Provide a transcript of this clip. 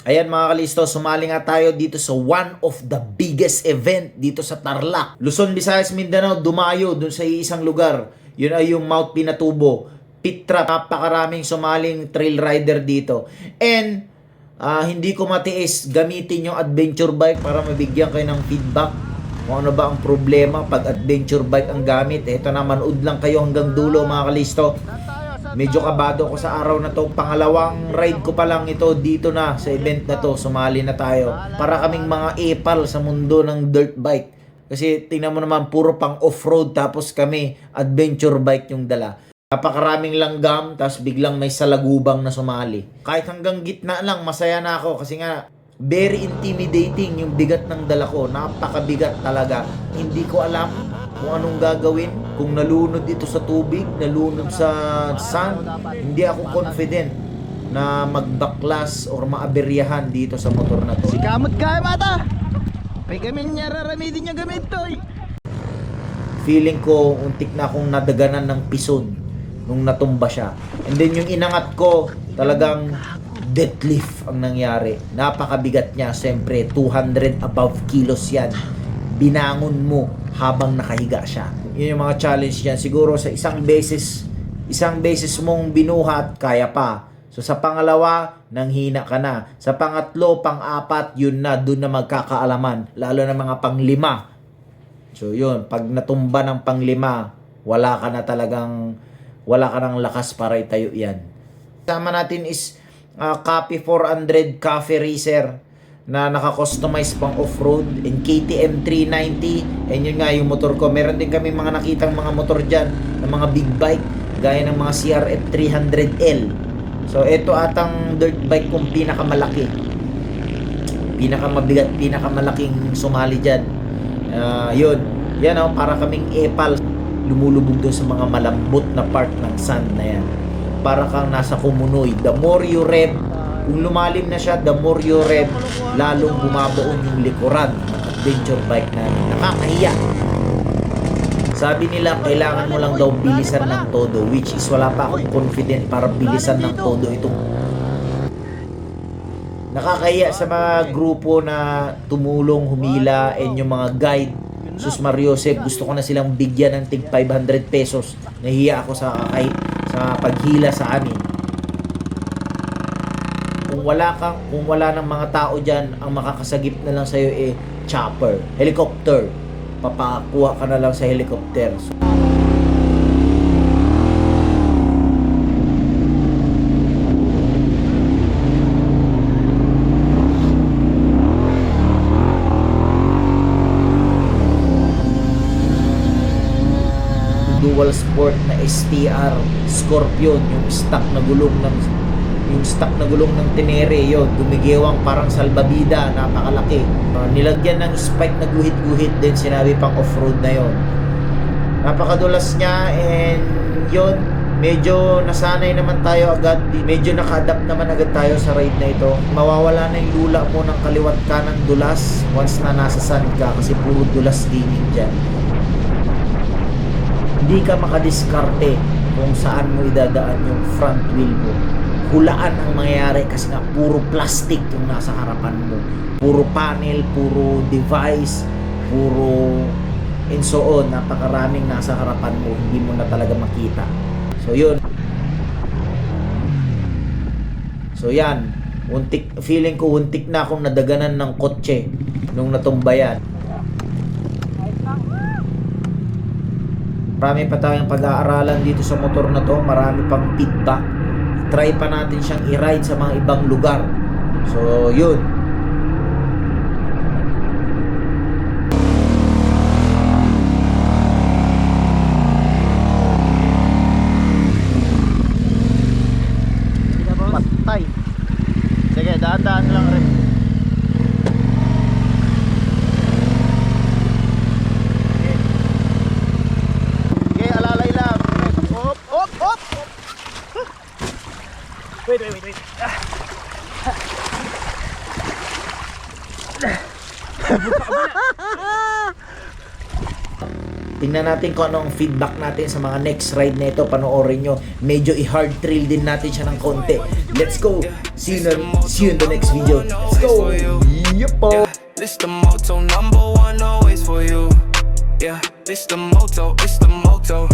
Ayan mga kalisto, sumali nga tayo dito sa one of the biggest event dito sa Tarlac. Luzon, Visayas, Mindanao, dumayo dun sa isang lugar. Yun ay yung Mount Pinatubo. Pitra, napakaraming sumaling trail rider dito. And hindi ko matiis gamitin yung adventure bike para mabigyan kayo ng feedback. Kung ano ba ang problema pag adventure bike ang gamit. Ito na, manood lang kayo hanggang dulo mga kalisto. Medyo kabado ako sa araw na to. Pangalawang ride ko pa lang ito dito na sa event na to. Sumali na tayo. Para kaming mga epal sa mundo ng dirt bike. Kasi tingnan mo naman, puro pang off-road. Tapos kami, adventure bike yung dala. Napakaraming langgam. Tapos biglang may salagubang na sumali. Kahit hanggang gitna lang, masaya na ako. Kasi nga, very intimidating yung bigat ng dala ko. Napakabigat talaga. Hindi ko alam kung anong gagawin. Kung nalunod ito sa tubig, nalunod sa sand, hindi ako confident na magbaklas or maaberyahan dito sa motor na to. Si kamot kaya mata! May kami niya raramidin niya gamit to eh. Feeling ko untik na akong nadaganan ng pison nung natumba siya. And then yung inangat ko, talagang deadlift ang nangyari. Napakabigat niya, siyempre 200 above kilos yan. Binangon mo habang nakahiga siya. Yun yung mga challenge niyan. Siguro sa isang beses mong binuhat, kaya pa. So sa pangalawa, nanghina ka na. Sa pangatlo, pang-apat, yun na, dun na magkakaalaman. Lalo na mga panglima. So yun, pag natumba ng panglima, wala ka ng lakas para itayo yan. Kasama natin is Copy 400 Cafe Racer na naka-customize pang off-road, and KTM 390, and yun nga yung motor ko. Meron din kami mga nakitang mga motor dyan ng mga big bike gaya ng mga CRF 300L. So ito atang dirt bike kong pinakamalaki, pinakamabigat, pinakamalaking sumali dyan. Yun, yan o, para kaming epal lumulubog doon sa mga malambot na part ng sand na yan. Para kang nasa kumunoy. The more you rev, kung lumalim na siya, the more you rev, lalong bumabaon yung likuran ng adventure bike namin. Nakakahiya. Sabi nila, kailangan mo lang daw bilisan ng todo, which is wala pa akong confident para bilisan ng todo itong. Nakakahiya sa mga grupo na tumulong, humila, and yung mga guide. Sus Mariosep, gusto ko na silang bigyan ng tig 500 pesos. Nahiya ako sa paghila sa amin. Kung wala ng mga tao dyan, ang makakasagip na lang sa'yo chopper, helicopter. Papakuha ka na lang sa helicopter. Dual sport na STR Scorpion, yung stock na gulong ng Tenere, yun, gumigewang parang salbabida, napakalaki. Nilagyan ng spike na guhit-guhit din, sinabi pang off-road na yon. Napakadulas niya, and yun, medyo nasanay naman tayo agad, medyo naka-adapt naman agad tayo sa ride na ito. Mawawala na yung lula mo ng kaliwat ka ng dulas once na nasa sand ka, kasi puro dulas gaming dyan. Hindi ka makadiskarte kung saan mo idadaan yung front wheel mo. Hulaan ang mangyayari kasi nga puro plastic yung nasa harapan mo. Puro panel, puro device, puro and so on. Napakaraming nasa harapan mo, hindi mo na talaga makita. So yun. So yan, feeling ko untik na akong nadaganan ng kotse nung natumba yan. Marami pa tayong pag-aaralan dito sa motor na to. Marami pang feedback. Try pa natin siyang i-ride sa mga ibang lugar. So, yun. Patay. Sige, daan-daan lang rin. Wait. Tingnan natin kung ano ang feedback natin sa mga next ride na ito. Panoorin nyo. Medyo i-hard thrill din natin siya ng konti. Let's go! See you in the next video. Let's go! Yup po! This the motto, number one, always for you. Yeah, this the motto, it's the motto.